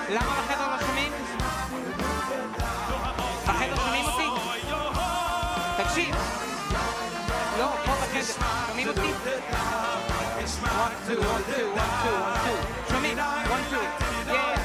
למה בחדר לא שומעים? בחדר שומעים אותי? תקשיב. לא, פה בחדר. שומעים אותי? 1, 2, 1, 2, 1, 2, 1, 2. שומעים? 1, 2. Yeah.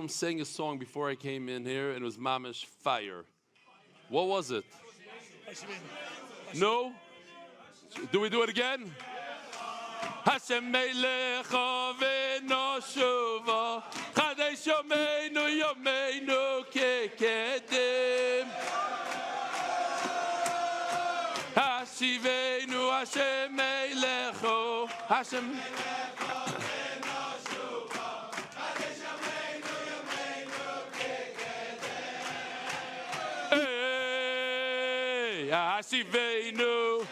Sang a song before I came in here, and it was Mamish Fire. What was it? No? Do we do it again? Hashem Melech Avinu Shuva Chadesh Yomeinu Yomeinu Kekedim Hashivenu Hashem Melecho Hashem Hashivenu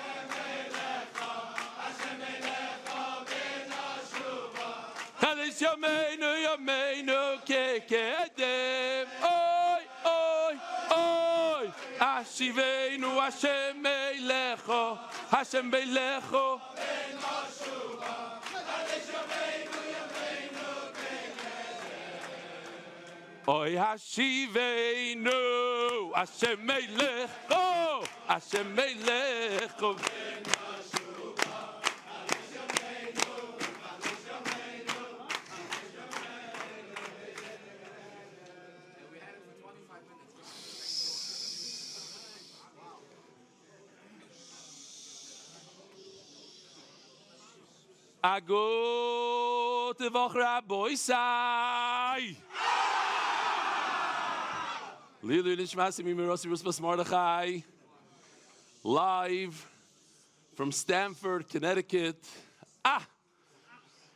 Chadesh Yomeinu Yomeinu Kekedem Oy, oy, oy Hashivenu Hashem Melecho Hashem Melecho Oy Hashivenu Hashem Melecho Hashem Melecho Ago to Voch Rabbi Sai. Lilu Nishmasi Mirosi Ruspas Mordechai. Live from Stamford, Connecticut.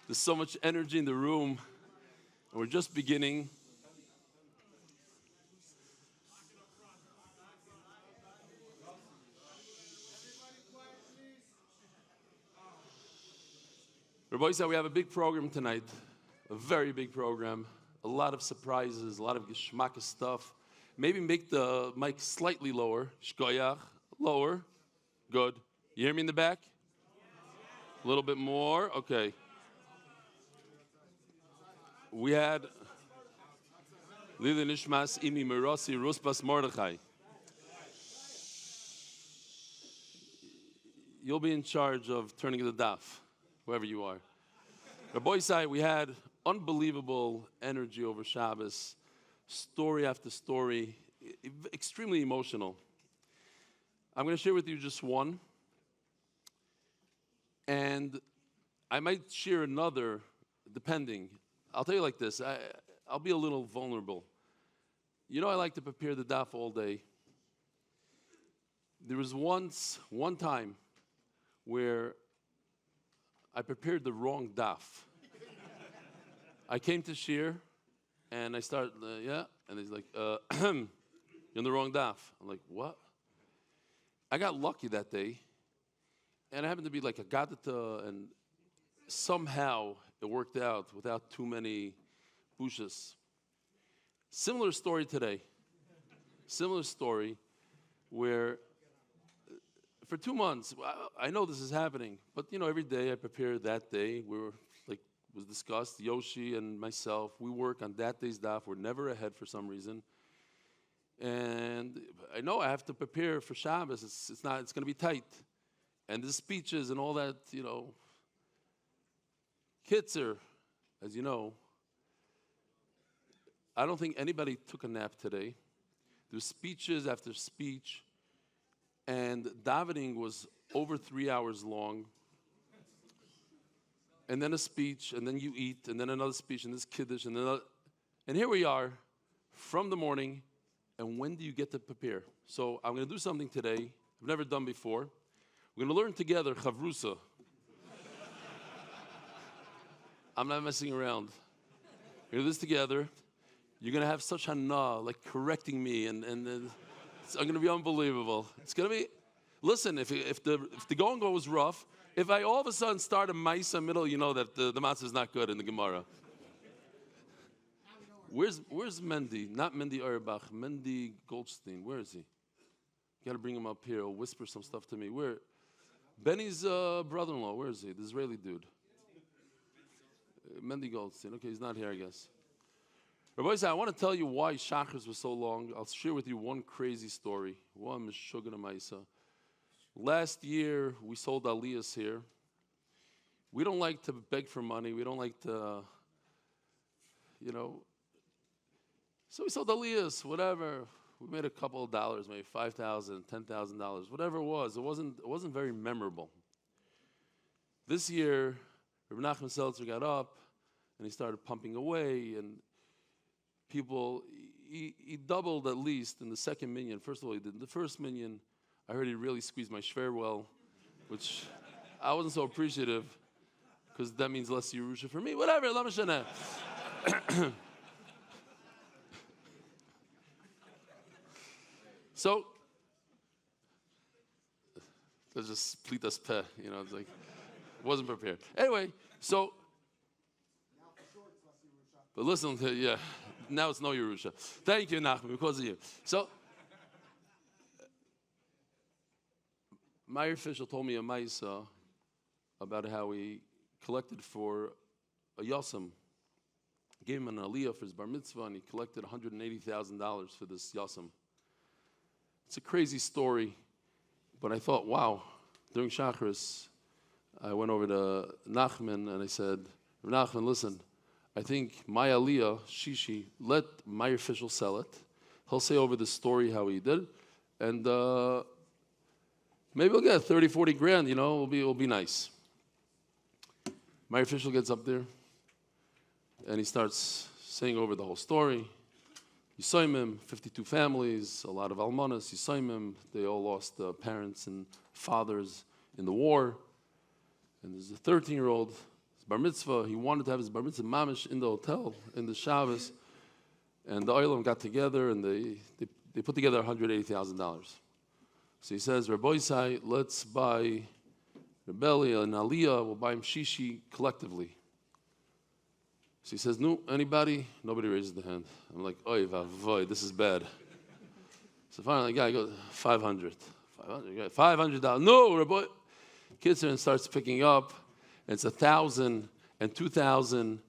There's so much energy in the room. And we're just beginning. Rabbi said we have a big program tonight, a very big program, a lot of surprises, a lot of geschmack stuff. Maybe make the mic slightly lower. Shkoyach. Lower. Good. You hear me in the back? A little bit more. Okay. We had Lili Nishmas Imi Merasi Rusbas Mordechai. You'll be in charge of turning the daf, whoever you are. Rabbi Isai, we had unbelievable energy over Shabbos, story after story, extremely emotional. I'm going to share with you just one, and I might share another, depending. I'll tell you like this, I'll be a little vulnerable. You know, I like to prepare the daf all day. There was one time where I prepared the wrong daf. I came to shir, and I started, and he's like, you're in the wrong daf. I'm like, what? I got lucky that day, and I happened to be like a gadata, and somehow it worked out without too many bushas. Similar story today. Similar story where for 2 months, I know this is happening, but every day I prepare that day. We were like was discussed, Yoshi and myself, we work on that day's daf. We're never ahead for some reason. And I know I have to prepare for Shabbos. It's going to be tight. And the speeches and all that, Kitzer, as you know, I don't think anybody took a nap today. There's speeches after speech. And davening was over 3 hours long. And then a speech, and then you eat, and then another speech, and this kiddush, and then another. And here we are from the morning, and when do you get to prepare? So I'm going to do something today I've never done before. We're going to learn together chavrusa. I'm not messing around. We're going to do this together. You're going to have such hana, like correcting me, and it's going to be unbelievable. It's going to be, listen, if the going goes rough, if I all of a sudden start a maisa middle, you know that the matzah is not good in the Gemara. Where's Mendy? Not Mendy Auerbach, Mendy Goldstein. Where is he? You got to bring him up here. He'll whisper some stuff to me. Where? Benny's brother-in-law. Where is he? The Israeli dude. Mendy Goldstein. Okay, he's not here, I guess. Rabbi, I want to tell you why Shachris was so long. I'll share with you one crazy story. One Meshuggah Maisa. Last year, we sold aliyahs here. We don't like to beg for money. We don't like to, So we sold aliyahs, whatever. We made a couple of dollars, maybe $5,000, $10,000, whatever it was. It wasn't very memorable. This year, Rabbi Nachman Seltzer got up, and he started pumping away, and people, he doubled at least in the second minyan. First of all, he did. In the first minyan, I heard he really squeezed my shver well, which I wasn't so appreciative, because that means less Yerusha for me. Whatever, la mashana. So, let's just plitas peh, it's like, wasn't prepared. Anyway, so, but listen, now it's no Yerusha. Thank you, Nachman, because of you. So, Meir Fischel told me a maisa about how he collected for a yasam. Gave him an aliyah for his bar mitzvah, and he collected $180,000 for this yasam. It's a crazy story, but I thought, wow. During Shachris, I went over to Nachman, and I said, Nachman, listen, I think my aliyah, Shishi, let Meir Fischel sell it. He'll say over the story how he did, and maybe we'll get 30, 40 grand, it'll be nice. Meir Fischel gets up there, and he starts saying over the whole story. Yisoimim, 52 families, a lot of almanas, Yisoimim, they all lost parents and fathers in the war. And there's a 13-year-old, his bar mitzvah, he wanted to have his bar mitzvah mamish in the hotel, in the Shabbos. And the Oilam got together, and they put together $180,000. So he says, Rabbi Isai, let's buy Rebellia and Aliyah, we'll buy him Shishi collectively. So he says, no, anybody? Nobody raises the hand. I'm like, oy vavoy, this is bad. So finally, the guy goes, 500. $500. No, Rabbi. Kids and starts picking up. And it's 1,000 and 2,000.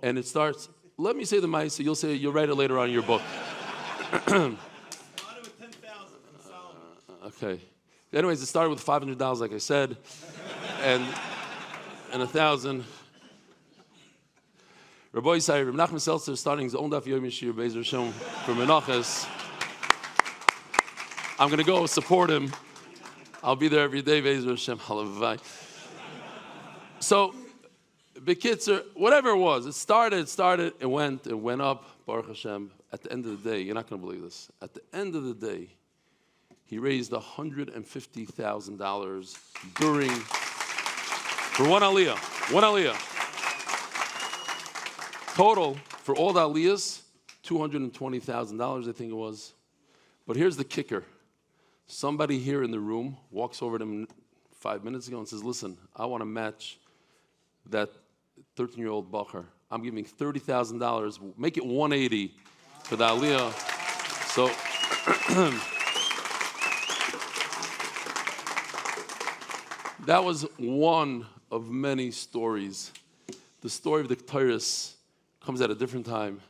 And it starts, let me say the mice, so you'll write it later on in your book. Okay. Anyways, it started with $500, like I said, and 1,000. Rabbi Yisai, Reb Nachman Seltzer is starting his own Daf Yomi Shir Be'ezer Hashem for Menachos. I'm going to go support him. I'll be there every day, Be'ezer Hashem. Halavai. So, B'kitzer, whatever it was, it started, it went up, Baruch Hashem. At the end of the day, you're not going to believe this. At the end of the day, he raised $150,000 for one aliyah. Total, for all the aliyahs, $220,000, I think it was. But here's the kicker. Somebody here in the room walks over to him 5 minutes ago and says, listen, I want to match that 13-year-old bacher. I'm giving $30,000. Make it $180 for the aliyah. So, that was one of many stories. The story of the Ketores comes at a different time,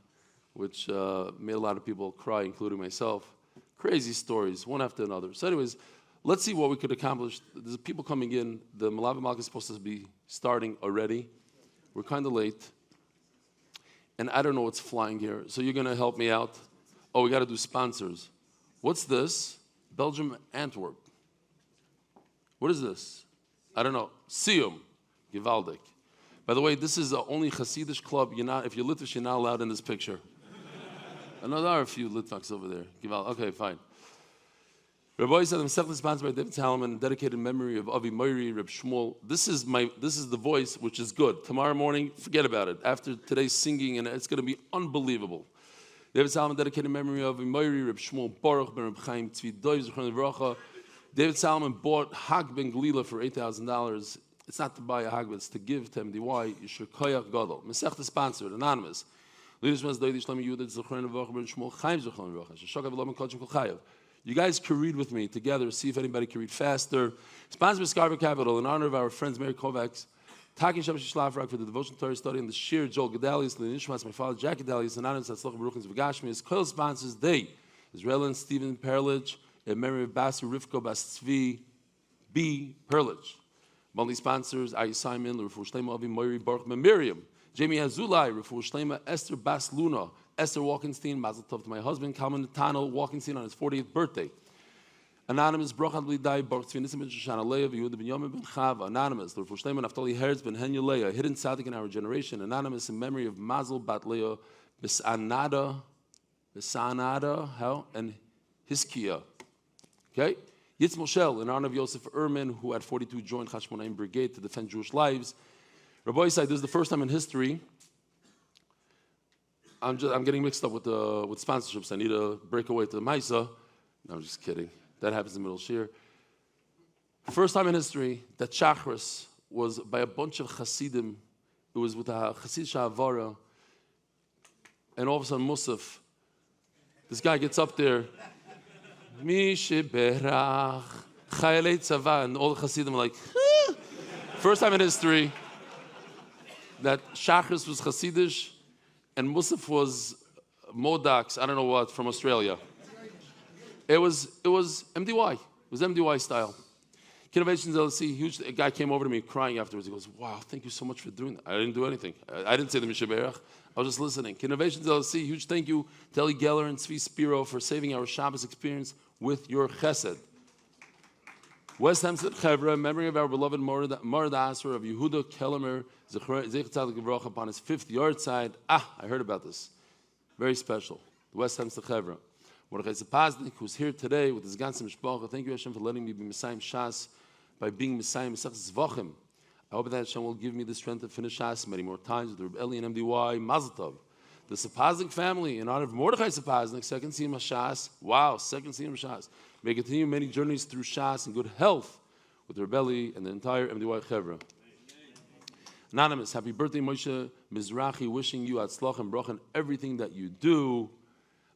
which made a lot of people cry, including myself. Crazy stories, one after another. So anyways, let's see what we could accomplish. There's people coming in. The Malavi Malka is supposed to be starting already. We're kind of late. And I don't know what's flying here. So you're going to help me out. Oh, we got to do sponsors. What's this? Belgium, Antwerp. What is this? I don't know. Siyum. Givaldik. By the way, this is the only Hasidish club. If you're Litvish, you're not allowed in this picture. I know there are a few Litvaks over there. Okay, fine. Rabbi said, I'm sponsored by David Salomon, dedicated memory of Avi Moiri, Reb Shmuel. This is the voice, which is good. Tomorrow morning, forget about it. After today's singing, and it's going to be unbelievable. David Salomon, dedicated memory of Avi Moiri, Reb Shmuel, Baruch, Ben Reb Chaim, Tzvi Dov, Zechron V'racha. David Salomon bought Hag Ben Glila for $8,000. It's not to buy a Hag, but it's to give to MDY. Yishur Koyach Gadol. Masechta sponsored, anonymous. You guys could read with me together, see if anybody can read faster. Sponsored by Scarver Capital in honor of our friends Mary Kovacs, Takin Shabbat Shlafrak for the devotional Torah study and the Shir Joel Gedalius, Lenishmas, my father Jack Gedalius, anonymous at Sloch Baruchins V'Gashmis. Coil sponsors they, Israel and Stephen Perlich, in memory of Basu Rivko Bas Tzvi B. Perlich. Monthly sponsors, Ayi Simon, L'Refu Shlema Avi Moiri Baruch Miriam. Jamie Azulai, Refu Shlema, Esther Bas Luna, Esther Walkenstein, Mazel Tov to my husband, Kalman Natano Walkenstein on his 40th birthday. Anonymous, Brochat Lidai, Baruch Tzvi ben Shoshana Leah, Yehuda ben Yomim ben Chava. Anonymous, Refu Shlema, Naftali Herz ben Henya Leah, hidden tzaddik in our generation. Anonymous, in memory of Mazel Bat Leah, Bisanada, and Hiskia. Okay? Yitz Moshe, in honor of Yosef Ehrman, who at 42 joined Hashmonaim Brigade to defend Jewish lives. Rabbi said, this is the first time in history. I'm getting mixed up with sponsorships. I need to break away to the Maisa. No, I'm just kidding. That happens in the middle of Shir. First time in history that Shachris was by a bunch of Hasidim. It was with a Hasid Sha'avara. And all of a sudden, Musaf, this guy gets up there. Mi sheberach chayalei tzava. And all the Hasidim are like, ah. First time in history that Shachris was Hasidish and Musaf was Modax, I don't know what, from Australia. It was MDY. It was MDY style. Innovations LLC, huge. A guy came over to me crying afterwards. He goes, wow, thank you so much for doing that. I didn't do anything. I didn't say the Mishaberach. I was just listening. Innovations LLC, huge thank you to Eli Geller and Tzvi Spiro for saving our Shabbos experience with your chesed. West Hempstead Chevra, memory of our beloved Morad Asher of Yehuda Kellemer, Zecher Tzadik V'Roch upon his 5th yard side. I heard about this. Very special. The West Hempstead Chevra. Mordechai Zapaznik, who's here today with his ganze Mishpacha. Thank you, Hashem, for letting me be Messiah Shas by being Messiah Zevachim. I hope that Hashem will give me the strength to finish Shas many more times with Reb Eli and MDY. Mazel Tov. The Zapaznik family, in honor of Mordechai Zapaznik, second Siyum Shas. Wow, second Siyum Shas. May continue many journeys through Shas and good health with Reb Eli and the entire MDY Chevra. Anonymous, happy birthday, Moshe Mizrahi, wishing you atzlach and brach in everything that you do.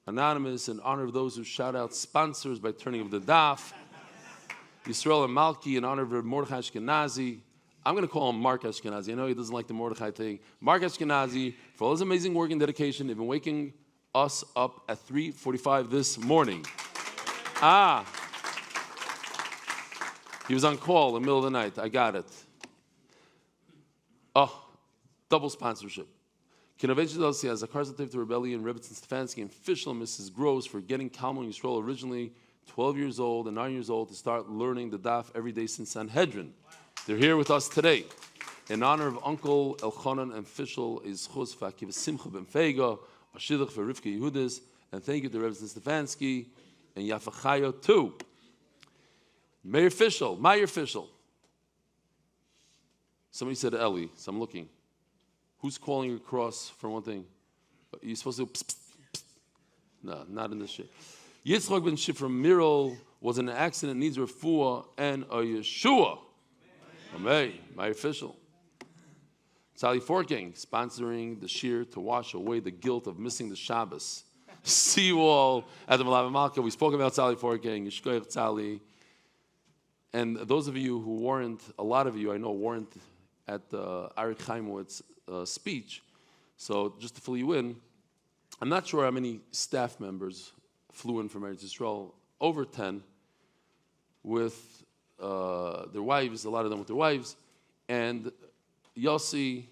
Anonymous, in honor of those who shout out sponsors by turning of the daf. Yisrael and Malki, in honor of Mordechai Ashkenazi. I'm going to call him Mark Ashkenazi. I know he doesn't like the Mordechai thing. Mark Ashkenazi, for all his amazing work and dedication, they've been waking us up at 3:45 this morning. He was on call in the middle of the night. I got it. Oh, double sponsorship. Kinovetz has a caritative to Rebellion, Eli Stefansky, and official Mrs. Gross for getting Kalman Yisrael originally 12 years old and 9 years old to start learning the daf every day since Sanhedrin. They're here with us today. In honor of Uncle Elchanan and official is Chus Fakiv Simcha Ben Feiga, a Shidduch for Rivka Yehudis, and thank you to Rebbe Stefansky and Yafa Chayo too. Mayor official. Somebody said Eli, so I'm looking. Who's calling across for one thing? You're supposed to psst, psst, psst. No, not in this shit. Yitzchak ben Shifra Miral was in an accident, needs refuah and a Yeshua. Amen. My official. Sally Forking, sponsoring the shir to wash away the guilt of missing the Shabbos. See you all at the Malava Malka. We spoke about Sally Forking, Yishkoyach Sally. And those of you who weren't, a lot of you I know weren't at Arik Chaimowitz's speech. So just to fill you in, I'm not sure how many staff members flew in from Eretz Yisrael, over 10, with their wives, a lot of them with their wives. And Yossi,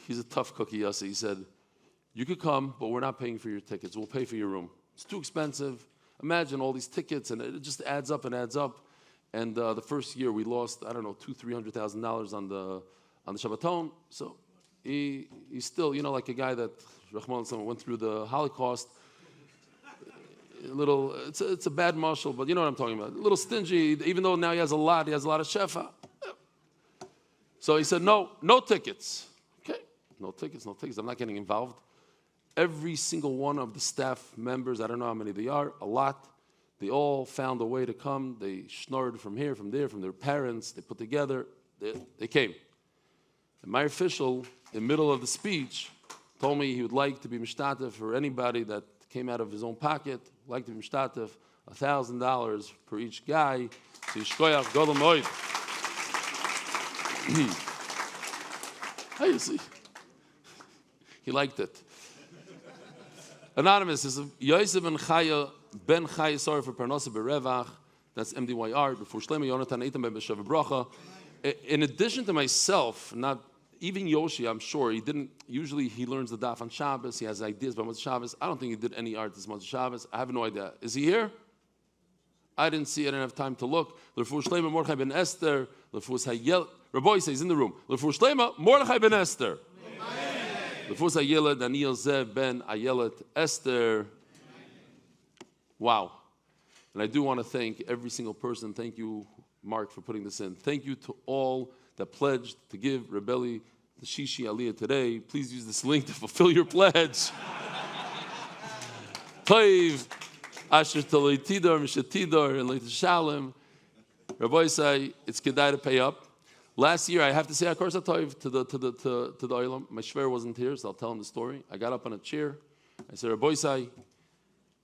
he's a tough cookie, Yossi. He said, you could come, but we're not paying for your tickets. We'll pay for your room. It's too expensive. Imagine all these tickets, and it just adds up and adds up. And the first year we lost, I don't know, $200,000-$300,000 on the Shabbaton. So he's still, like a guy that Rahman went through the Holocaust. It's a bad marshal, but you know what I'm talking about. A little stingy, even though now he has a lot of shefa. So he said, no tickets. Okay, no tickets. I'm not getting involved. Every single one of the staff members, I don't know how many they are, a lot, they all found a way to come. They schnorred from here, from there, from their parents. They put together. They came. And my official, in the middle of the speech, told me he would like to be mishtatef for anybody that came out of his own pocket, like to be mishtatef, $1,000 per each guy. So yishkoyach godel moed. How you see? He liked it. Anonymous is Yosef ben Chaya sorry for Parnasa Berevach. That's MDYR. Before Shlema Yonatan Eitam Ben B'Shav Bracha. In addition to myself, not even Yoshi, I'm sure he didn't. Usually he learns the daf on Shabbos. He has ideas about Motzei Shabbos. I don't think he did any art this Motzei Shabbos. I have no idea. Is he here? I didn't see. I didn't have time to look. L'fur Shlema Mordechai ben Esther. L'fur Hayel. Rabbi says in the room. L'fur Shlema Mordechai ben Esther. L'fur Hayel Daniel Zev ben Ayelet Esther. Wow. And I do want to thank every single person. Thank you, Mark, for putting this in. Thank you to all that pledged to give Rebelli the Shishi Aliyah today. Please use this link to fulfill your pledge. Toiv, Asher Taloi Tidor, Mishat Tidor, and Leita Shalom. Rabbi say it's kedai to pay up. Last year, I have to say, of course, Toiv to the Olam. My shver wasn't here, so I'll tell him the story. I got up on a chair. I said, Rabbi say,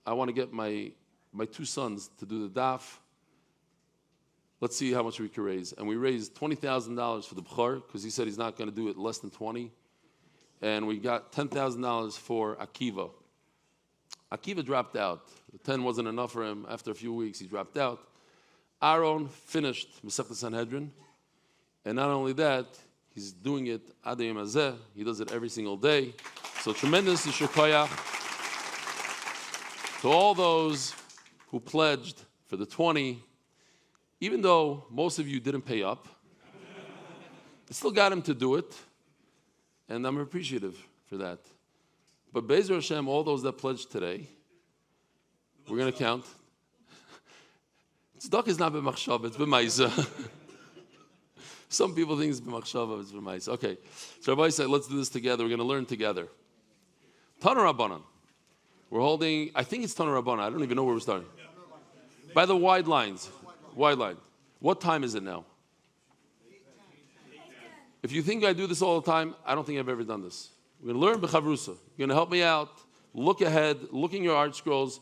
I want to get my two sons to do the daf. Let's see how much we can raise. And we raised $20,000 for the B'char, because he said he's not going to do it less than 20. And we got $10,000 for Akiva. Akiva dropped out. The 10 wasn't enough for him. After a few weeks, he dropped out. Aaron finished Masechta Sanhedrin. And not only that, he's doing it Adayim Azeh. He does it every single day. So tremendous Yishur Koyach to all those who pledged for the 20. Even though most of you didn't pay up, it still got him to do it, and I'm appreciative for that. But Be'ezer Hashem, all those that pledged today, we're going to count. Tzedakah is not b'machshava, it's b'maisa. Some people think it's b'machshava, it's b'maisa. Okay, so Rabbi said, let's do this together. We're going to learn together. Tana Rabbanan. We're holding, I think it's Tana Rabbanan. I don't even know where we're starting. By the wide lines. Wide line. What time is it now? If you think I do this all the time, I don't think I've ever done this. We're going to learn b'chavrusa. You're going to help me out. look ahead, look in your art scrolls.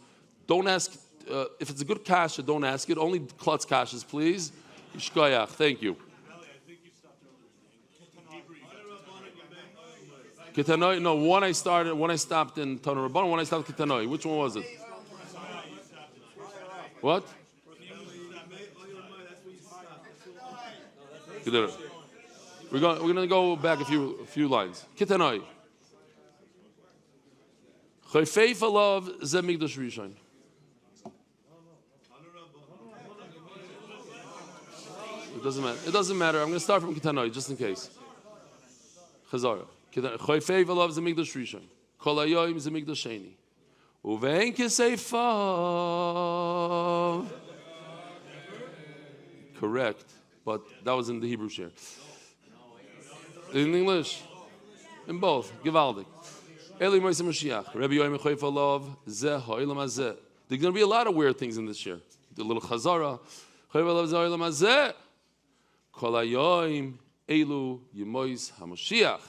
Don't ask, if it's a good kasha, don't ask it. Only klutz kashas, please. Yishkoyach, thank you. Kitanoi, no, when I stopped in Tana Rabban, when I stopped Kitanoi. Which one was it? What? We're going to go back a few lines. Kitanoi. Chayfei Falav Ze Migdash Rishon. It doesn't matter. It doesn't matter. I'm going to start from Kitanoi just in case. Chazara. Chayfei Falav Ze Migdash Rishon. Kol Hayoim Ze Migdash Sheni. Uvein Kiseifav. Correct, but that was in the Hebrew share. In English, in both. Givaldik. Eli Moise Mashiach. Rabbi Yoim Chayfei Falav Ze Ha'olam Hazeh. There's going to be a lot of weird things in this year. The little Chazara. Chayfei Falav Ze Ha'olam Hazeh. Kol Hayoim Elu Yemois HaMashiach.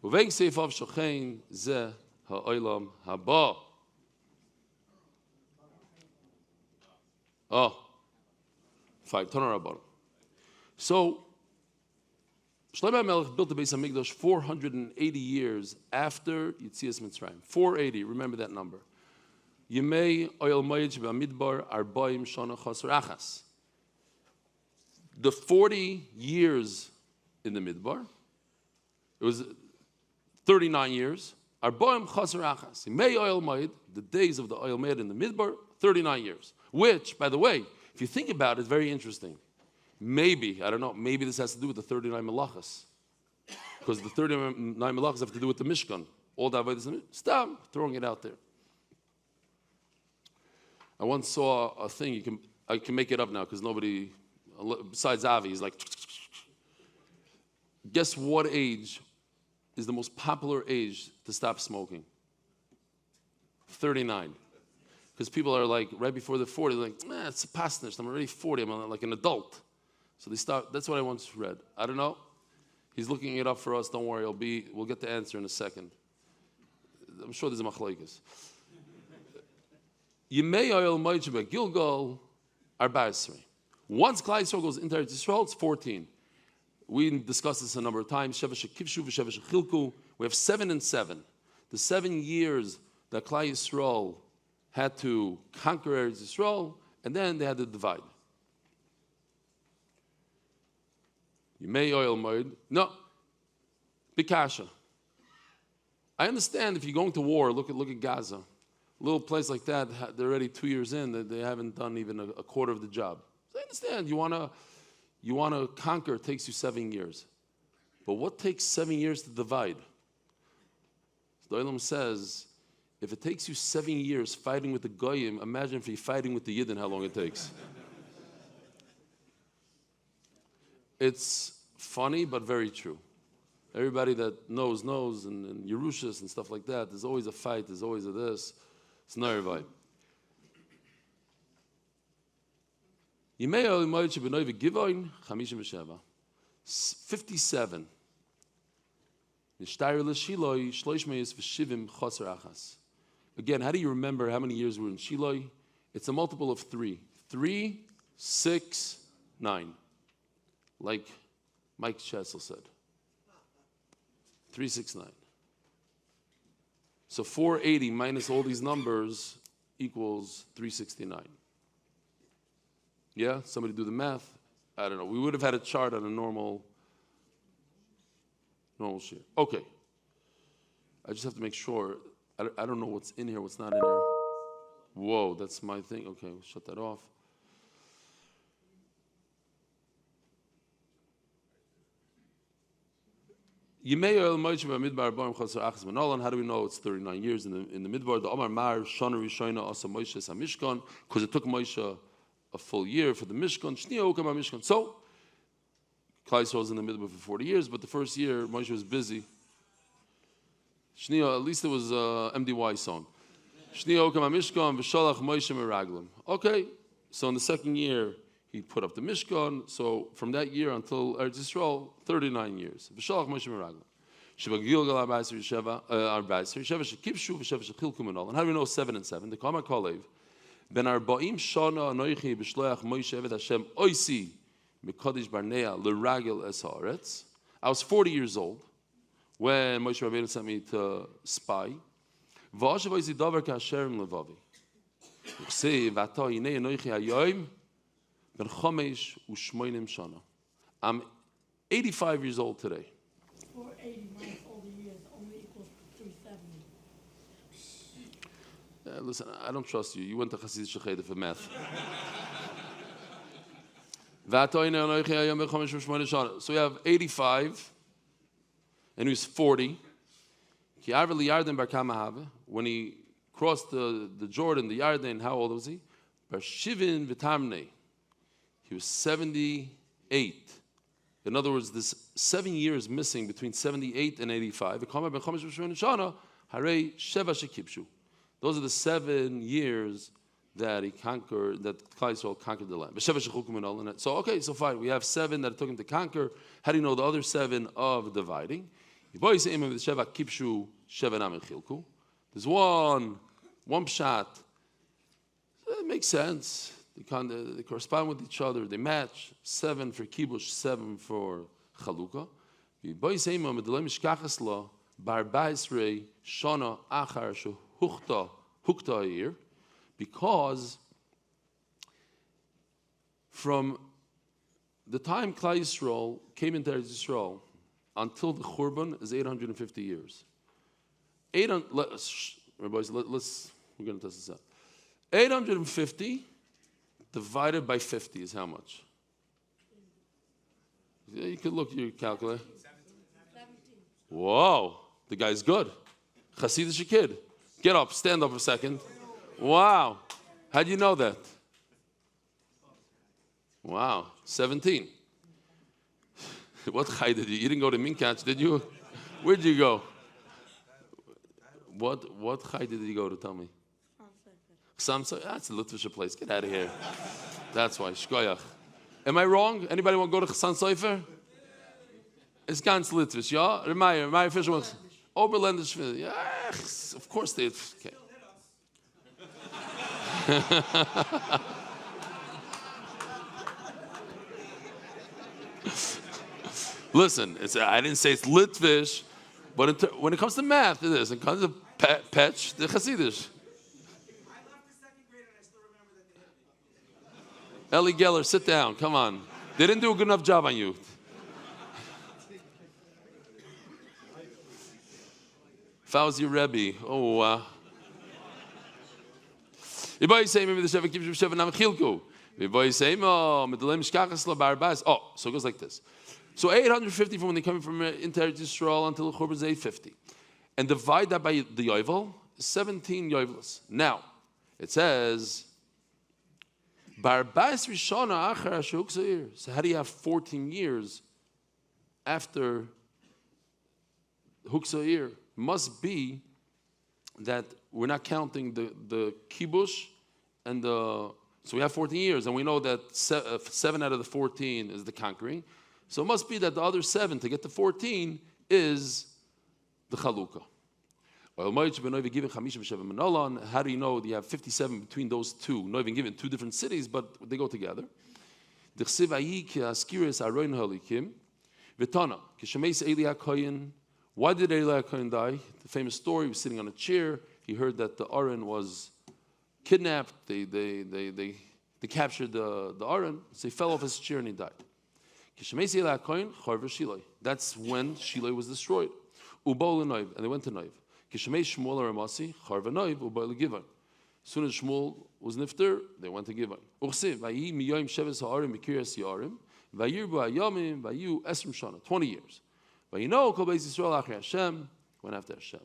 Uvein Kiseifav Shochein Ze Ha'olam Haba. Oh, fine. Tana Rabban. So, Shlomo HaMelech built the Beis HaMikdash 480 years after Yetzias Mitzrayim. 480, remember that number. Yemei Oyel Moed Shebamidbar Arbaim Shana Chaser Achas. The 40 years in the Midbar, it was 39 years. Arbaim Chaser Achas. Yemei Oyel Moed, the days of the Oyel Moed in the Midbar, 39 years. Which, by the way, if you think about it, it's very interesting. Maybe, I don't know, maybe this has to do with the 39 Malachas. Because the 39 Malachas have to do with the Mishkan. All the Avodas, stop throwing it out there. I once saw a thing, I can make it up now because nobody, besides Avi, is like, guess what age is the most popular age to stop smoking? 39. Because people are like, right before they're 40, they're like, it's a pasnish, I'm already 40, I'm like an adult. So they start, that's what I once read. I don't know. He's looking it up for us, don't worry, we'll get the answer in a second. I'm sure there's a machlokes. Yemei Oyel Moed Gilgal Arba'asrei. Once Klal Yisrael goes into Eretz Yisrael, it's 14. We discussed this a number of times. Sheva Shekivshu v'Sheva Shechilku. We have 7 and 7. The 7 years that Klal Yisrael had to conquer Eretz Yisrael, and then they had to divide. Yemei Oyel Moed. No. Bikasha. I understand if you're going to war, look at Gaza. A little place like that, they're already 2 years in, they haven't done even a quarter of the job. So I understand, you want to conquer, it takes you 7 years. But what takes 7 years to divide? The Olam says, if it takes you 7 years fighting with the Goyim, imagine if you're fighting with the Yidden, how long it takes. It's funny, but very true. Everybody that knows, and Yerushas and stuff like that, there's always a fight, there's always a this. It's not everybody. 57. Again, how do you remember how many years we're in Shiloi? It's a multiple of 3. 3, 6, 9. Like Mike Chessel said. 3, 6, 9. So 480 minus all these numbers equals 369. Yeah? Somebody do the math? I don't know. We would have had a chart on a normal shear. Okay. I just have to make sure. I don't know what's in here, what's not in here. Whoa, that's my thing. Okay, we'll shut that off. How do we know it's 39 years in the Midbar? The Omar Mar Shana Rishona Asa Moshe Mishkan, because it took Moshe a full year for the Mishkan. So, Klal Yisrael was in the Midbar for 40 years, but the first year Moshe was busy. At least it was an MDY song. Okay, so in the second year, he put up the Mishkan. So from that year until Eretz Yisrael, 39 years. And how do we know 7 and 7? The Kama Kalev. Ben arba'im shana anoichi b'shloach Moshe eved Hashem oisi mikodesh barnea l'ragel es haaretz. I was 40 years old when Moshe Rabbeinu sent me to spy. V'ashav oisi davar k'asherim levavi. Say v'ata yinei anoichi hayoim ben chomesh u'shmoinim shana. I'm 85 years old today. 480 minus all the years only equals 370. Listen, I don't trust you. You went to Chassid Shecheder for math. So we have 85, and he was 40. When he crossed the Jordan, the Yarden, how old was he? He was 78. In other words, this 7 years missing between 78 and 85. Those are the 7 years that he conquered, that Klal Yisrael conquered the land. So, okay, so fine. We have 7 that it took him to conquer. How do you know the other 7 of dividing? There's one pshat. It makes sense. They correspond with each other. They match. 7 for kibush, 7 for chalukah. Because from the time Klal Yisrael came into Eretz Yisrael until the Churban is 850 years. We're going to test this out. 850 divided by 50 is how much? Yeah, you could look at your calculator. 17. Whoa, the guy's good. Hasidic kid. Get up, stand up a second. Wow. How'd you know that? Wow, 17. What chai did you? You didn't go to Minkach, did you? Where'd you go? What chai did you go to? Tell me. Samsa. That's a Litvish place. Get out of here. That's why. Shkoyach. Am I wrong? Anybody want to go to Chassan Sofer? It's ganz Litvish, yeah? My official ones. Oberländisch. Yeah, of course they. Okay. Listen, I didn't say it's Litvish, but when it comes to math, it is. When it comes to Petch, the Hasidish. I left the 2nd grade and I still remember that they hit me. Eli Geller, sit down. Come on. They didn't do a good enough job on you. Fauzi Rebbe. Oh, wow. Oh, so it goes like this. So 850 from when they come from into Eretz Yisrael until the Churban is 850. And divide that by the Yovel, 17 Yovels. Now, it says, so how do you have 14 years after Huksair? Must be that we're not counting the kibush and the... So we have 14 years, and we know that 7 out of the 14 is the conquering. So it must be that the other 7 to get to 14 is the chalukah. How do you know you have 57 between those two? Not even given 2 different cities, but they go together. Why did Eli HaKohen die? The famous story, he was sitting on a chair. He heard that the Aron was kidnapped. They captured the Aron. So he fell off his chair and he died. That's when Shiloh was destroyed. And they went to Noiv. As soon as Shmuel was nifter, they went to Givon. 20 years. But you know, Kol Beis Yisrael Achri Hashem went after Hashem.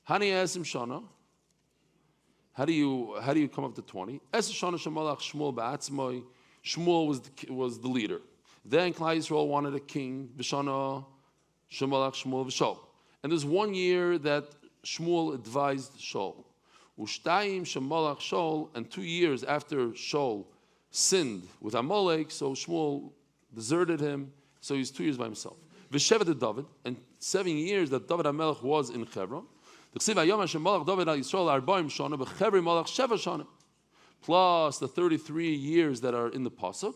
Hani Esim Shana. How do you come up to 20? Esim Shana Shemalach Shmuel Ba'atzmoi. Shmuel was the leader. Then Klal Yisrael wanted a king. V'Shana Shemalach Shmuel V'Shol. And there's 1 year that Shmuel advised Shaul. Ushtayim Shemalach Shaul. And 2 years after Shaul sinned with Amalek, so Shmuel deserted him. So he's 2 years by himself. V'sheva de David, and 7 years that David HaMelech was in Hebron. D'chsiv hayom Hashem malach David al Yisrael arba'im shana b'chevri malach sheva shana. Plus the 33 years that are in the pasuk.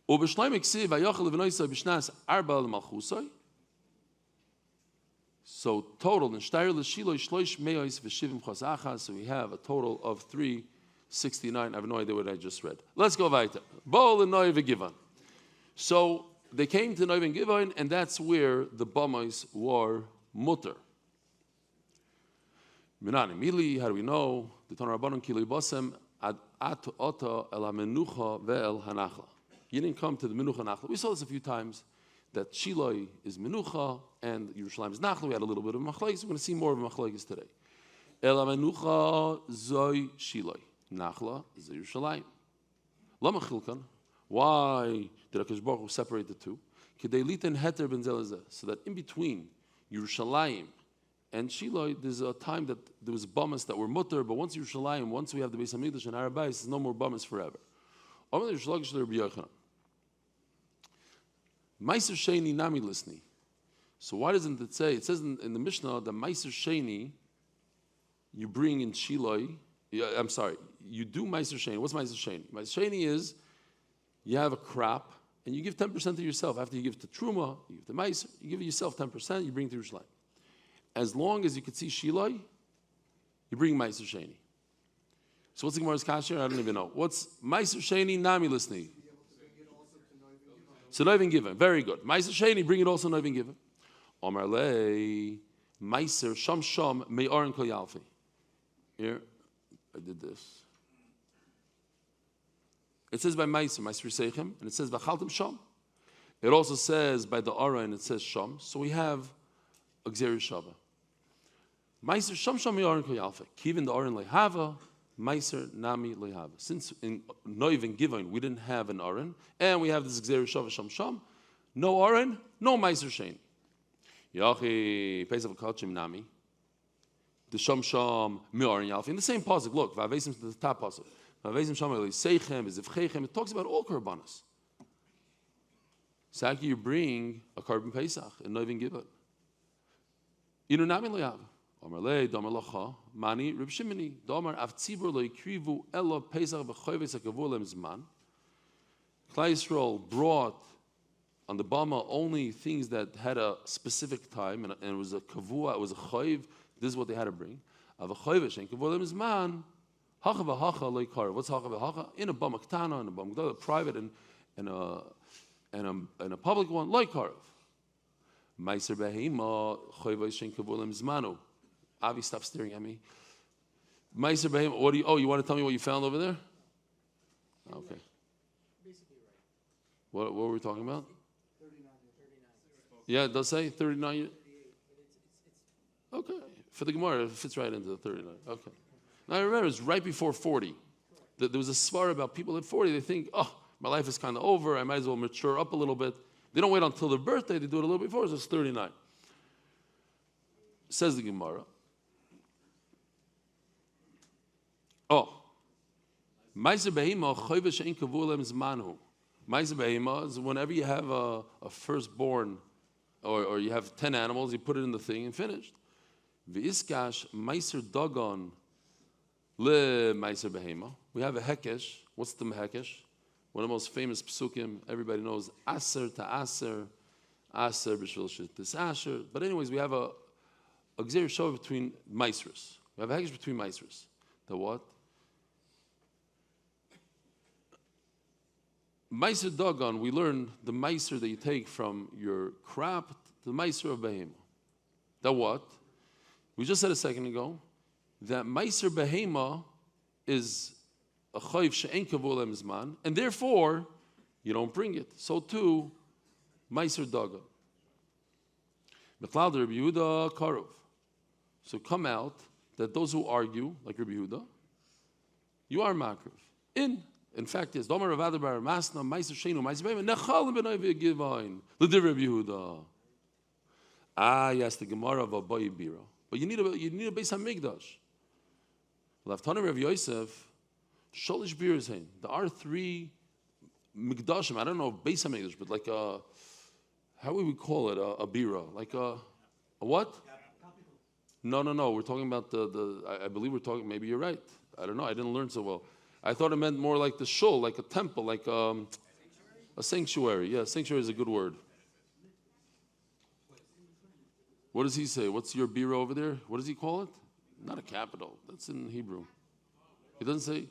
Ub'shleim ksiv hayachal v'noisay b'shnas arba l'malchusay. So total in Shtayr l'shiloi shloish me'os v'shivim chazachas. So we have a total of 369. I have no idea what I just read. Let's go weiter. Bo l'noy v'givan. So they came to Noiv and Givon, and that's where the Bamais were mutter. Minan Emili, how do we know? The Tanur Rabbanon Kilui Basem ad at ota el hamenucha ve'el hanachla. You didn't come to the menucha nachla. We saw this a few times, that Shiloi is menucha and Yerushalayim is nachla. We had a little bit of machlekes. We're going to see more of machlekes today. El hamenucha zoi Shiloi. Nachla is Yerushalayim. Lama chilkan. Why did HaKadosh Baruch Hu separate the two? So that in between Yerushalayim and Shiloh, there's a time that there was bamas that were mutter, but once Yerushalayim, once we have the Beis HaMikdash and Arabais, there's no more bamas forever. Meiser Sheni Nami Lisni. So why doesn't it say? It says in the Mishnah that Meiser Sheni you bring in Shiloh. I'm sorry, you do Meiser Sheni. What's Meiser Sheni? Meiser Sheni is you have a crop, and you give 10% to yourself. After you give it to Truma, you give to Meiser, you give yourself 10%, you bring to Yerushalayim. As long as you could see Shiloh, you bring Meiser Sheni. So what's the Gemara's kasher? I don't even know. What's Meiser Sheni Nami Lisni? So Noiv and Given. Very good. Meiser Sheni, bring it also Noiv and Given. Omar Lei, Meiser Sham Sham Me'orin Kol Yalfi. Here, I did this. It says by Meiser Seichem, and it says V'chaltem Sham. It also says by the Ara, and it says Sham. So we have a Gzeri Shava. Meiser Sham Sham Me'orin Kol Yalfi. Kivin the Aron Lehava, Meiser Nami Lehava. Since in Noiv and Givon we didn't have an Aron, and we have this Gzeri Shava Sham Sham, no Aron, no Meiser Sheni. Yachi Pesach V'Kachim Nami. The Sham Sham Me'orin Yalfi. In the same pasuk, look, V'avesim to the top pasuk. It talks about all korbanos. Saki, you bring a korban Pesach and not even give it. Inu nami le'av. Omar le, domar lacha, mani, Reb Shimoni, domar av tzibur lo yikrivu elo Pesach b'choyves ha'kavur lem zman. Klal Yisrael brought on the bama only things that had a specific time, and it was a kavua, it was a choyv. This is what they had to bring. Av choyves and kavur lem zman. Hacha v'hacha leikar. What's hacha v'hacha? In a bama ktana, in a bama gdala, private and a public one, leikar. Meiser behema choyvay shen kavulim zmanu. Avi, stop staring at me. Meiser behema. What do you? Oh, you want to tell me what you found over there? Okay. Basically right. What were we talking about? 39. Yeah, it does say 39. Okay. For the Gemara, it fits right into the 39. Okay. Now I remember it's right before 40. There was a svar about people at 40. They think, oh, my life is kind of over. I might as well mature up a little bit. They don't wait until their birthday. They do it a little before. So it's 39. Says the Gemara. Oh. Meiser behema choyve she'en kavur lem zmanu. Meiser behema is whenever you have a firstborn, or you have 10 animals, you put it in the thing and finished. V'iskash meiser dagon. Le Meiser Behema. We have a Hekesh. What's the Hekesh? One of the most famous psukim. Everybody knows Aser to Aser, Aser b'shvil shittis Asher. But anyways, we have a Gzeir Shov between Meisers. We have a Hekesh between Meisers. The what? Meiser Dagon. We learn the Meiser that you take from your crop to the Meiser of Behema. The what? We just said a second ago that Meiser Behema is a chayv she'en kavur lem zman, and therefore you don't bring it. So too, Meiser Dagon. B'chlal Rabbi Yehuda Karov. So come out that those who argue, like Rabbi Yehuda, you are makriv. In fact, yes, Domer Rav Bar Masna Meiser Sheinu Meiser Behema Nechal b'noi v'givayin l'dir Rabbi Yehuda. Yes, the Gemara of Abayi Bira. But you need a Beis HaMikdash. Laftana Rav Yosef, Sholish Birazin. There are 3 Mikdashim. I don't know Beis HaMikdash, but like how would we call it? A bira, like a what? No. We're talking about I believe we're talking. Maybe you're right. I don't know. I didn't learn so well. I thought it meant more like the shul, like a temple, like a sanctuary. Yeah, sanctuary is a good word. What does he say? What's your bira over there? What does he call it? Not a capital. That's in Hebrew. He doesn't say.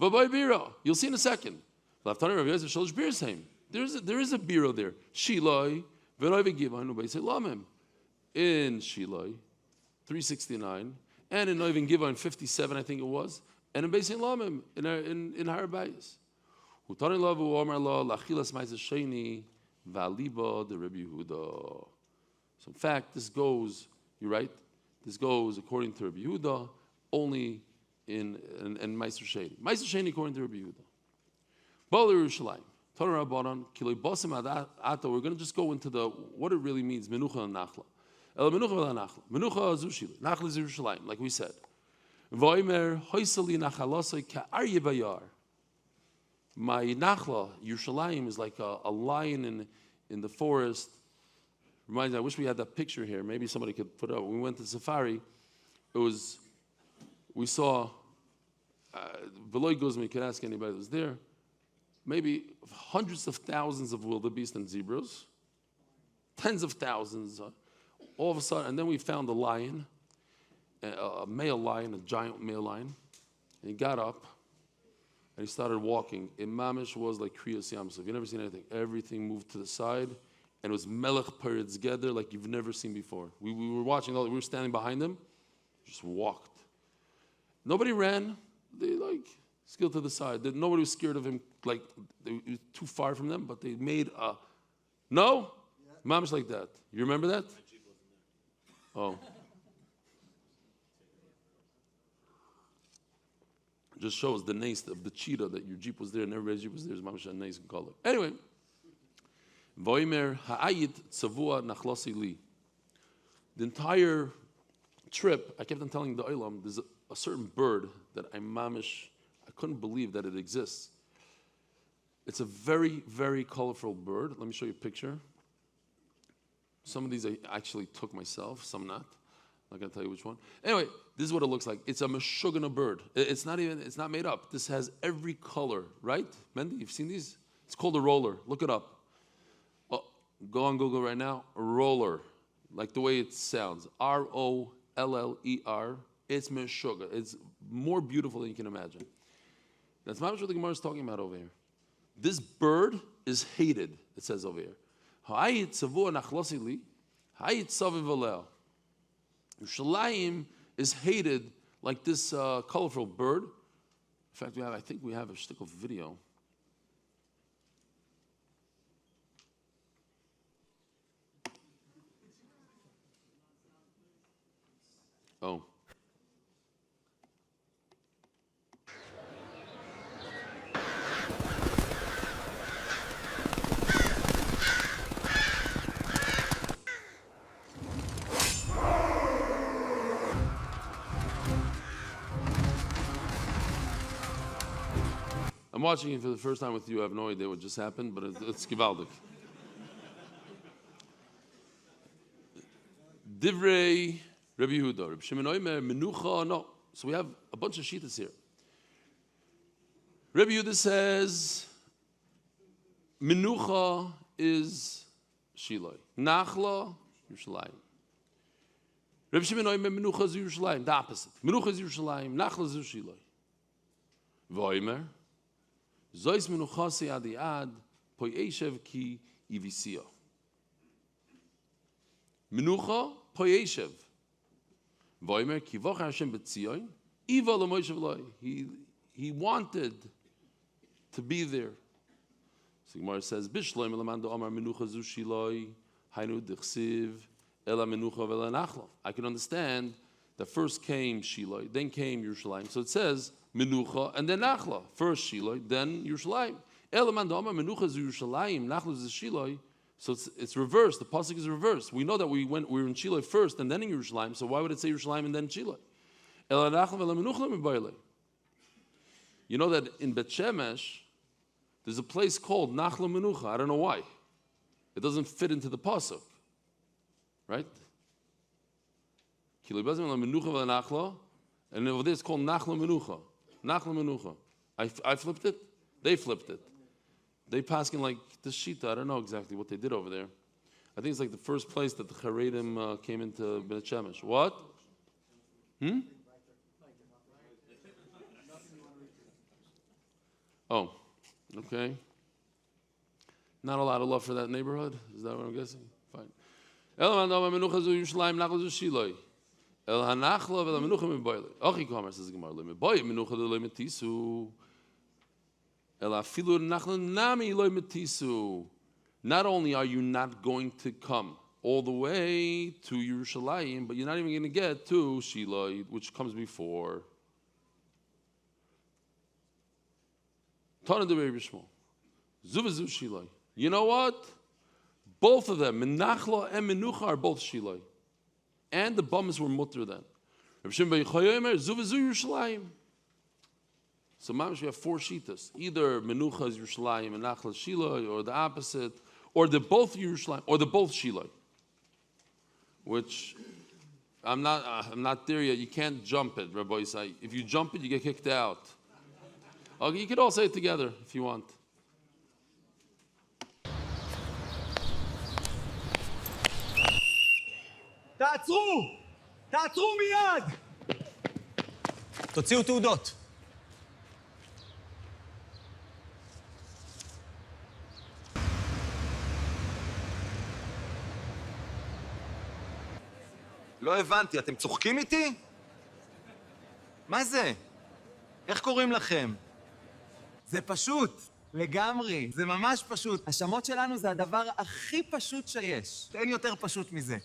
V'boy bira. You'll see in a second. There is a bira there. Shiloi v'roi v'givon u'beisei lamim. In Shiloi, 369, and in Noivin Givon, 57, I think it was, and in Beisin Lamim, in Harabayas. Hutarin lavu omar la lachilas ma'aser sheni v'aliba de Rabbi Yehuda. So in fact, this goes, you're right, this goes according to Rabbi Yehuda, only in Ma'aser Sheni. Ma'aser Sheni according to Rabbi Yehuda. Ba'al Yerushalayim. Torah Rabbanan, kiloi basim ad ata, we're going to just go into what it really means, menucha and nachla. El menucha v'la nachla. Menucha zushil. Nachla is Yerushalayim, like we said. V'oimer hoysali nachalosoi ka'arye bayar. My nachla, Yerushalayim, is like a lion in the forest. Reminds me, I wish we had that picture here. Maybe somebody could put it up. When we went to safari, we saw, Veloy Guzman, you can ask anybody that was there, maybe hundreds of thousands of wildebeest and zebras, tens of thousands, all of a sudden, and then we found a lion, a male lion, a giant male lion, and he got up, and he started walking. Imamish was like Kriyas Yamsuf. You've never seen anything. Everything moved to the side, and it was Melech Peretz together like you've never seen before. We were watching, we were standing behind him, just walked. Nobody ran. They skilled to the side. Nobody was scared of him, like they were too far from them, but they made a, no? Yeah. Mamish like that. You remember that? Oh. Just shows the nace of the cheetah that your Jeep was there and everybody's Jeep was there. Mamish and nace can call it. Anyway. Voimer ha'ayit tzavua nachlosi li. The entire trip, I kept on telling the Olam, there's a certain bird that I couldn't believe that it exists. It's a very, very colorful bird. Let me show you a picture. Some of these I actually took myself, some not. I'm not going to tell you which one. Anyway, this is what it looks like. It's a meshugana bird. It's not made up. This has every color, right? Mendy, you've seen these? It's called a roller. Look it up. Oh, go on Google right now. A roller, like the way it sounds. Roller. It's meshuga. It's more beautiful than you can imagine. That's not what the Gemara is talking about over here. This bird is hated, it says over here. Yerushalayim is hated like this colorful bird. In fact, I think we have a shtick of video. Oh. I'm watching it for the first time with you. I have no idea what just happened, but it's gewaldig. Divrei Rabbi Yehuda, Rabbi Shimon Oimer, Menucha, no. So we have a bunch of shittas here. Rabbi Yehuda says, Menucha is Shiloi. Nachla, Yerushalayim. Rabbi Shimon Oimer, Menucha is Yerushalayim. The opposite. Menucha is Yerushalayim. Nachla is Shiloi. V'oimer, Zois Menuchasi Adiad, Poyeshev ki Ivisio. Menucha, Poyeshev. Voimer ki Voch Hashem b'tzion, Iva l'moishev loy. He wanted to be there. So Gemara says, Bishloim elamando amar menucha zu shiloi, hainu d'chsiv, ela menucha v'ela nachla. I can understand that first came Shiloi, then came Yerushalayim. So it says menucha and then nachla. First Shiloi, then Yerushalayim. Elamando amar menucha zu Yerushalayim, nachla zu Shiloi. So it's reversed. The pasuk is reversed. We know that we were in Shiloi first and then in Yerushalayim. So why would it say Yerushalayim and then Shiloi? You know that in Bet Shemesh, there's a place called Nachla Menucha. I don't know why. It doesn't fit into the pasuk, right? And over there it's called nachla menucha. Nachla menucha. I flipped it. They flipped it. They passing like the shita. I don't know exactly what they did over there. I think it's like the first place that the Charedim came into Bnei Shemesh. What? Oh, okay. Not a lot of love for that neighborhood. Is that what I'm guessing? Fine. El hanachla vel menucha miboyle. Ochi kamer says Gemara le miboy menucha le metisu. El afilu nachla nami le metisu. Not only are you not going to come all the way to Yerushalayim, but you're not even going to get to Shiloh, which comes before. Tana de Rebbe Shmuel. Zuvazu Shiloh. You know what? Both of them, Menachla and Menucha, are both Shiloh. And the bums were mutter then. So mamish, we have four shitas. Either Menucha is Yerushalayim and Nachla Shiloh, or the opposite, or they're both Yerushalayim, or they're both Shiloh. Which I'm not there yet. You can't jump it, Rabbi Yisai. If you jump it, you get kicked out. Okay, you could all say it together if you want. תעצרו! תעצרו מיד! תוציאו תעודות. לא הבנתי, אתם צוחקים איתי? מה זה? איך קוראים לכם? זה פשוט, לגמרי, זה ממש פשוט. השמות שלנו זה הדבר הכי פשוט שיש. אין יותר פשוט מזה.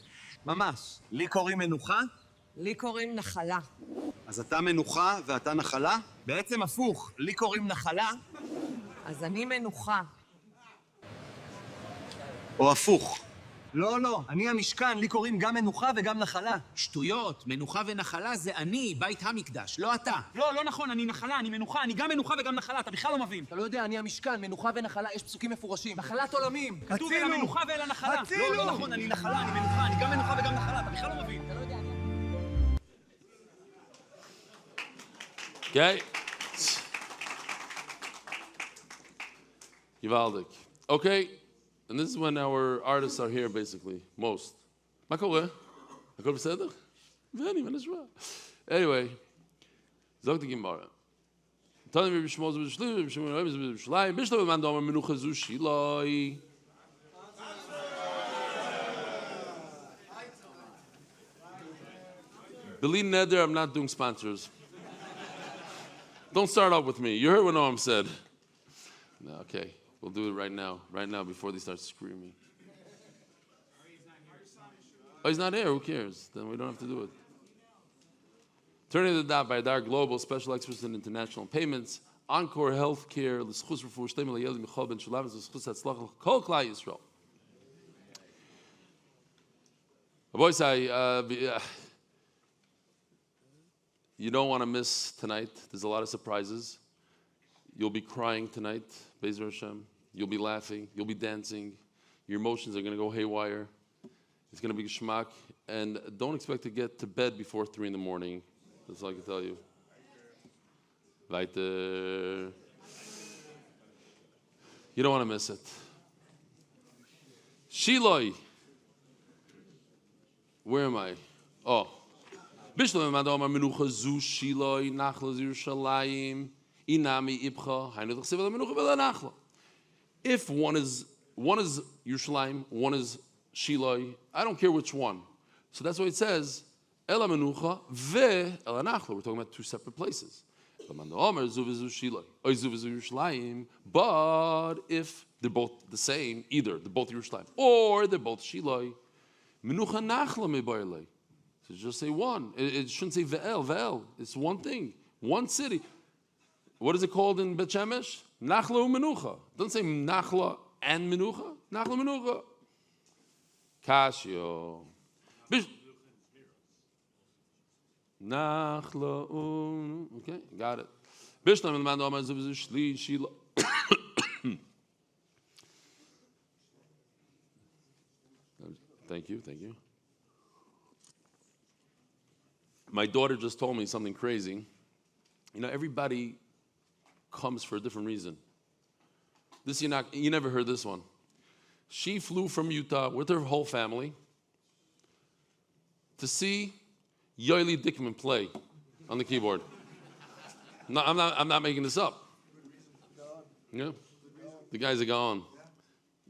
ממש. לי קוראים מנוחה? לי קוראים נחלה. אז אתה מנוחה ואתה נחלה? בעצם הפוך, לי קוראים נחלה. אז אני מנוחה. או הפוך. לא, לא, אני המשכן, לי קוראים גם מנוחה וגם נחלה. שטויות, מנוחה ונחלה זה אני, בית המקדש, לא אתה. לא, לא נכון, אני נחלה, אני מנוחה, אני גם מנוחה וגם נחלה, אתה בכלל לא מבין. אתה לא יודע, אני המשכן, מנוחה ונחלה, יש פסוקים מפורשים. נחלת עולמים. כתוב אל המנוחה ואל הנחלה. לא, לא נכון, אני נחלה, אני מנוחה, אני גם מנוחה וגם נחלה, אתה בכלל לא מבין. אתה לא יודע, Okay. Yivaldik. Okay. And this is when our artists are here, basically. Most. מה קורה? הכל בסדר? ואני, מה נשמע? Anyway. זוגת הגמרא. תנו רבי שמואל זה בשליש, רבי שמואל זה בירושלים. בשלב הזמן דאמר מנוחה זו שילה. Beli neder, I'm not doing sponsors. Don't start out with me. You heard what Noam said. No, okay. We'll do it right now before they start screaming. Oh, he's not here. Who cares? Then we don't have to do it. Turning to the Daf by Dar Global, special experts in international payments, Encore Healthcare, l'schus refuah shleima l'yeled michal ben shulav, l'schus hatzlach kol klal Yisrael. Boys, you don't want to miss tonight. There's a lot of surprises. You'll be crying tonight, Be'ezer Hashem. You'll be laughing. You'll be dancing. Your emotions are going to go haywire. It's going to be geschmack. And don't expect to get to bed before 3 in the morning. That's all I can tell you. Weiter. You don't want to miss it. Shiloi. Where am I? Oh. Bishlam Madama Menucha Zu Shiloi Nachla Yerushalayim. If one is Yerushalayim, one is Shiloh, I don't care which one. So that's why it says Ela Menucha ve Ela Nachla. We're talking about two separate places. But if they're both the same, either they're both Yerushalayim or they're both Shiloh, Menucha Nachla mebayalei. So just say one. It shouldn't say ve'el. It's one thing, one city. What is it called in Bet Shemesh? Nachla u'menucha. Don't say nachla and menucha. Nachla menucha. Kashio. Nachla okay, got it. Bishlam el man omar zuv shli shilo. Thank you. My daughter just told me something crazy. You know, everybody comes for a different reason. This you never heard this one. She flew from Utah with her whole family to see Eli Dickman play on the keyboard. No, I'm not making this up. Yeah, the guy's a gaon.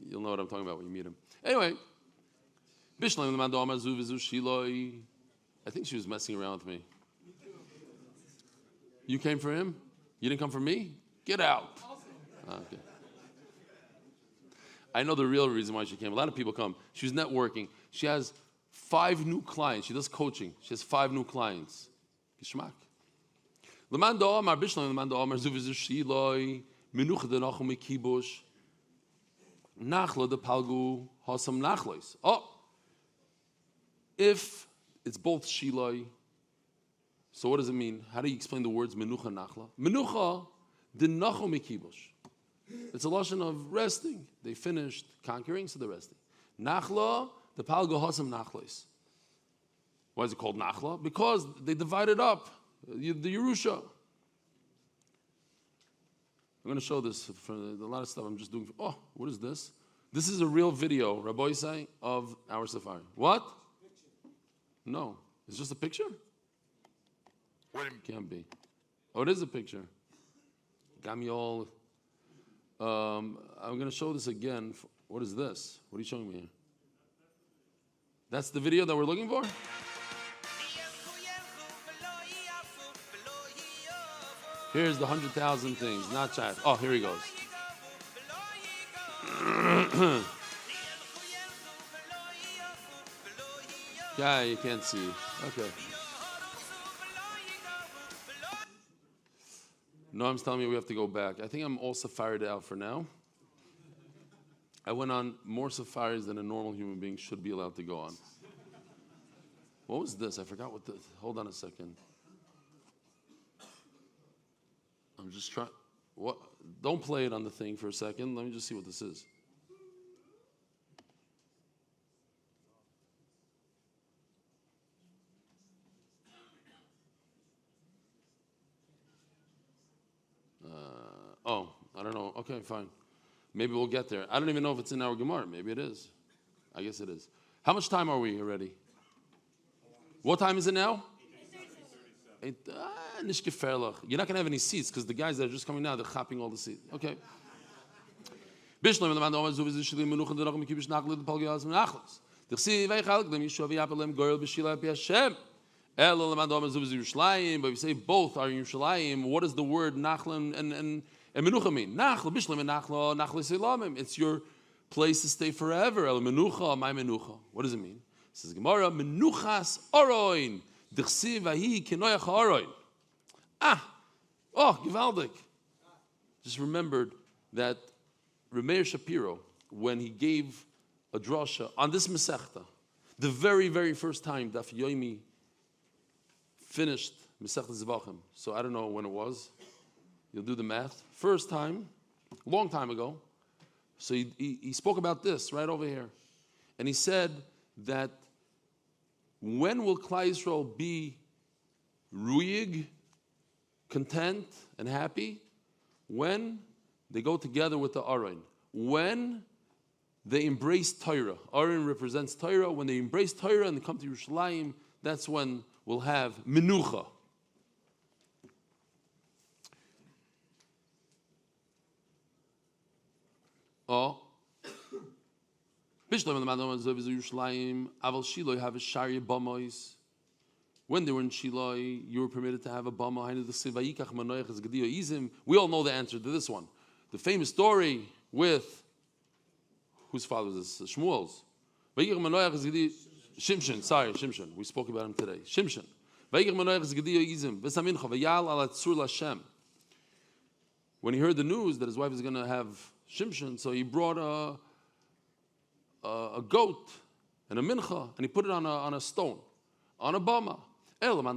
You'll know what I'm talking about when you meet him. Anyway, I think she was messing around with me. You came for him? You didn't come for me? Get out. Okay. I know the real reason why she came. A lot of people come. She was networking. She has 5 new clients. She does coaching. She has 5 new clients. Geschmack. Oh, if it's both shiloi, so what does it mean? How do you explain the words menucha nachla? Menucha dinachu mikibush. It's a lashon of resting. They finished conquering, so they're resting. Nachla, the palgo hasam nachlois. Why is it called nachla? Because they divided up the Yerusha. I'm going to show this for a lot of stuff I'm just doing. Oh, what is this? This is a real video, Rabbi Isai, of our safari. What? No. It's just a picture? Can't be. Oh, it is a picture. Got me all... I'm going to show this again. What is this? What are you showing me here? That's the video that we're looking for? Here's the 100,000 things, not chat. Oh, here he goes. Yeah, you can't see. Okay. Noam's telling me we have to go back. I think I'm all safaried out for now. I went on more safaris than a normal human being should be allowed to go on. What was this? I forgot what the... Hold on a second. I'm just trying... What? Don't play it on the thing for a second. Let me just see what this is. I don't know. Okay, fine. Maybe we'll get there. I don't even know if it's in our Gemara. Maybe it is. I guess it is. How much time are we already? What time is it now? 8:37. You're not going to have any seats because the guys that are just coming now, they're chopping all the seats. Okay. But if you say both are Yerushalayim, what does the word nachla and menucha mean? Nachla, bishlam and nachla seilamim. It's your place to stay forever. El menucha, my menucha. What does it mean? It says Gemara, menuchas oroin. Dichsiv ahi kenoyach oroin. Givaldik. Just remembered that Rameir Shapiro, when he gave a drasha on this Masechta, the very, very first time Daf Yomi finished Masechta Zevachim. So I don't know when it was. You'll do the math. First time, long time ago. So he spoke about this right over here. And he said that when will Klal Yisrael be ruig, content, and happy? When they go together with the Aron. When they embrace Torah. Aron represents Torah. When they embrace Torah and they come to Yerushalayim, that's when we'll have Menucha. When they were in Shiloh, you were permitted to have a bama. We all know the answer to this one. The famous story with, whose father was this? Shmuel's. Shimshon, sorry, Shimshon. We spoke about him today. Shimshon. When he heard the news that his wife is going to have Shimshon, so he brought a goat and a mincha, and he put it on a stone, on a bama. And then the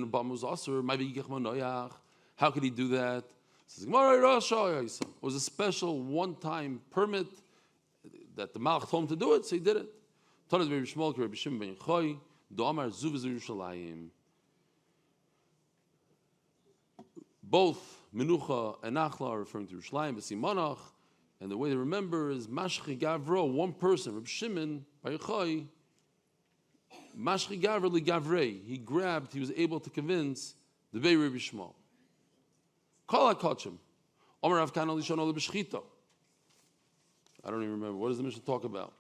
bama was asur. How could he do that? It was a special one-time permit. that the Malach told him to do it, so he did it. Todas Rabbi Shmuel, Rabbi Shimon ben Yochai, Do'amar Zuv Yerushalayim. Both Menucha and Nachla are referring to Yerushalayim, B'simonach, and the way to remember is Mashchi Gavro, one person, Rabbi Shimon ben Yochai, Mashchi Gavro li Gavrei. He was able to convince the Bey Rabbi Shmuel. Kol HaKodshim, Omer Rav Kana Lishono L'B'Shchito. I don't even remember. What does the Mishnah talk about?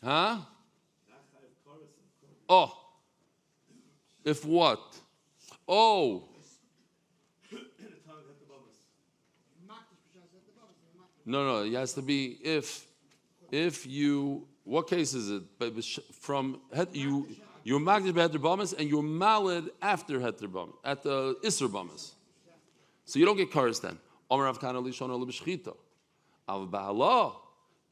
Huh? Oh. If what? Oh. No, it has to be if you, what case is it? From you're magdish beheter bamas and you're malad after heter bamas, at the iser bamas. So you don't get kares then. Omer Rav Kana Lishon Ol B'Shchito. Av Ba'ala,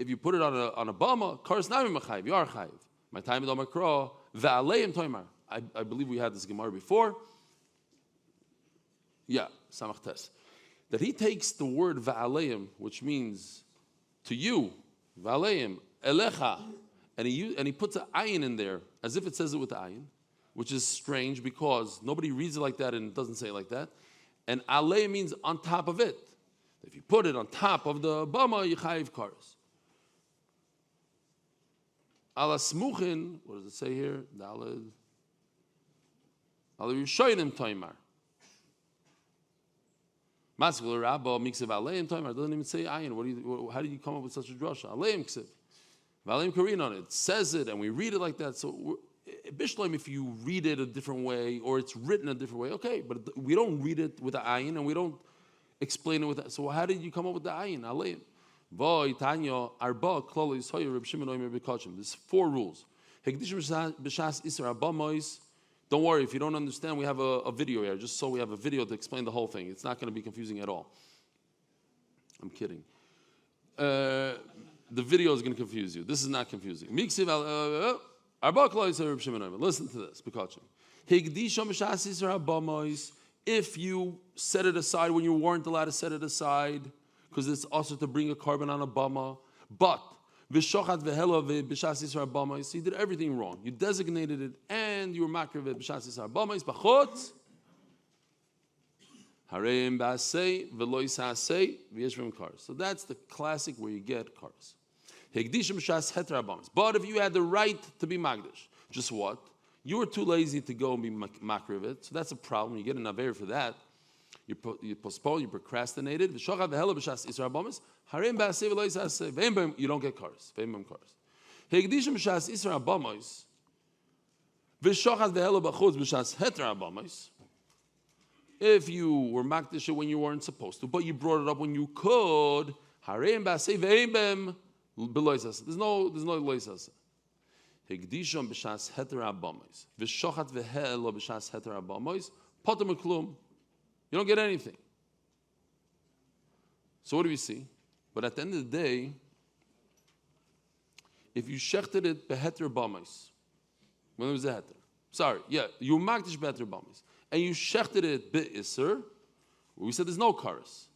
if you put it on a bama, kares nami mechayiv, you are chayiv. My time is on my kro, va'aleim toimar. I believe we had this Gemara before. Yeah, samach tes. That he takes the word va'aleim, which means to you, va'aleim, elecha, and he puts an ayin in there, as if it says it with the ayin, which is strange because nobody reads it like that and it doesn't say it like that. And alei means on top of it. If you put it on top of the bama, you chayiv kares. Ala smuchin, what does it say here? Daled. Ala yishoyim toimar. Maskul Rabba miksiv aleim toimar. Doesn't even say ayin. How did you come up with such a drasha? Aleim ksiv. Valeim Korean on it. It says it and we read it like that. So Bishloim, if you read it a different way or it's written a different way, okay, but we don't read it with the ayin and we don't explain it with that. So how did you come up with the ayin? Aleim. There's 4 rules. Don't worry, if you don't understand, we have a video here, just so we have a video to explain the whole thing. It's not going to be confusing at all. I'm kidding. The video is going to confuse you. This is not confusing. Listen to this. If you set it aside when you weren't allowed to set it aside, because it's also to bring a carbon on a bama, but so you did everything wrong. You designated it and you were makriv it b'shas yisar bamais b'chutz hareim b'asei v'lo yisasei v'yeshvim kars. So that's the classic where you get kars. Hegdishim b'shas heter bamais. But if you had the right to be magdish, just what? You were too lazy to go and be makriv it, so that's a problem. You get an aver for that. You postpone, you procrastinated. You don't get cars. If you were makdish when you weren't supposed to, but you brought it up when you could, there's no loisas. Hegdisham b'shas heter abamois, v'shochat v'helo b'shas heter abamois, potem klum. You don't get anything. So what do we see? But at the end of the day, if you shechted it beheter bamis, when it was a heter, you magdish beheter bamis, and you shechted it be'isser, we said there's no karas.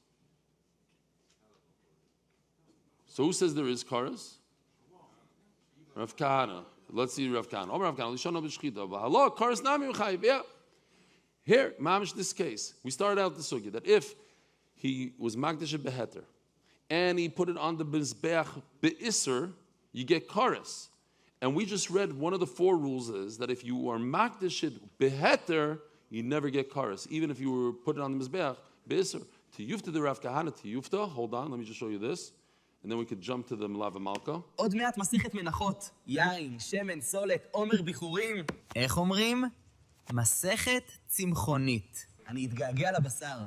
So who says there is karas? Rav Kahana. Let's see Rav Kahana. Rav Kahana, lishono b'shchita, v'halo karas nami v'chayiv. Yeah. Here, mamish, this case, we started out the sugya that if he was magdish beheter and he put it on the mizbeach be'isser, you get kares. And we just read one of the 4 rules is that if you are magdish beheter, you never get kares, even if you were put it on the mizbeach be'isser. To yufta the Rav Kahana, to yufta. Hold on, let me just show you this, and then we could jump to the Melava Malka. עוד מעט מסכת מנחות. יין, שמן, סולת, עומר ביחורים. איך אומרים? מסכת צמחונית. אני אתגעגע לבשר.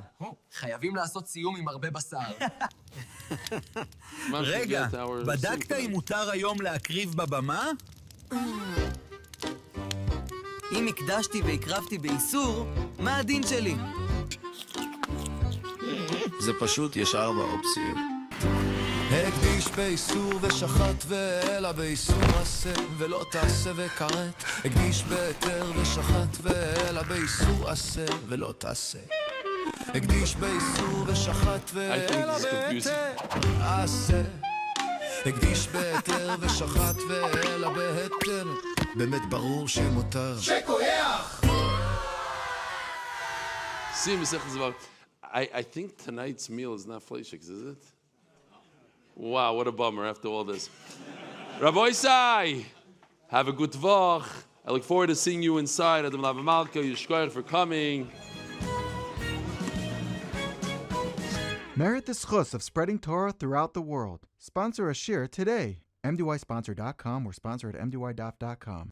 חייבים לעשות סיום עם הרבה בשר. רגע, בדקת אם מותר היום להקריב בבמה? אם הקדשתי והקרבתי באיסור, מה הדין שלי? זה פשוט יש 4 אופציות. הקדיש באיסור ושחט ואלה באיסור עשה ולא תעשה וכרת. הקדיש בהיתר ושחט ואלה באיסור עשה ולא תעשה. הקדיש באיסור ושחט ואלה בהיתר עשה הקדיש בהיתר ושחט ואלה בהיתר, באמת ברור שמותר. See, Masechet Zevachim. I think tonight's meal is not fleishiks, is it? Wow, what a bummer after all this. Rabbi Isai, have a good Voch. I look forward to seeing you inside. Adam Lava Malka, Yishkoyer for coming. Merit the schus of spreading Torah throughout the world. Sponsor a shir today. MDYsponsor.com or sponsor at mdydaf.com.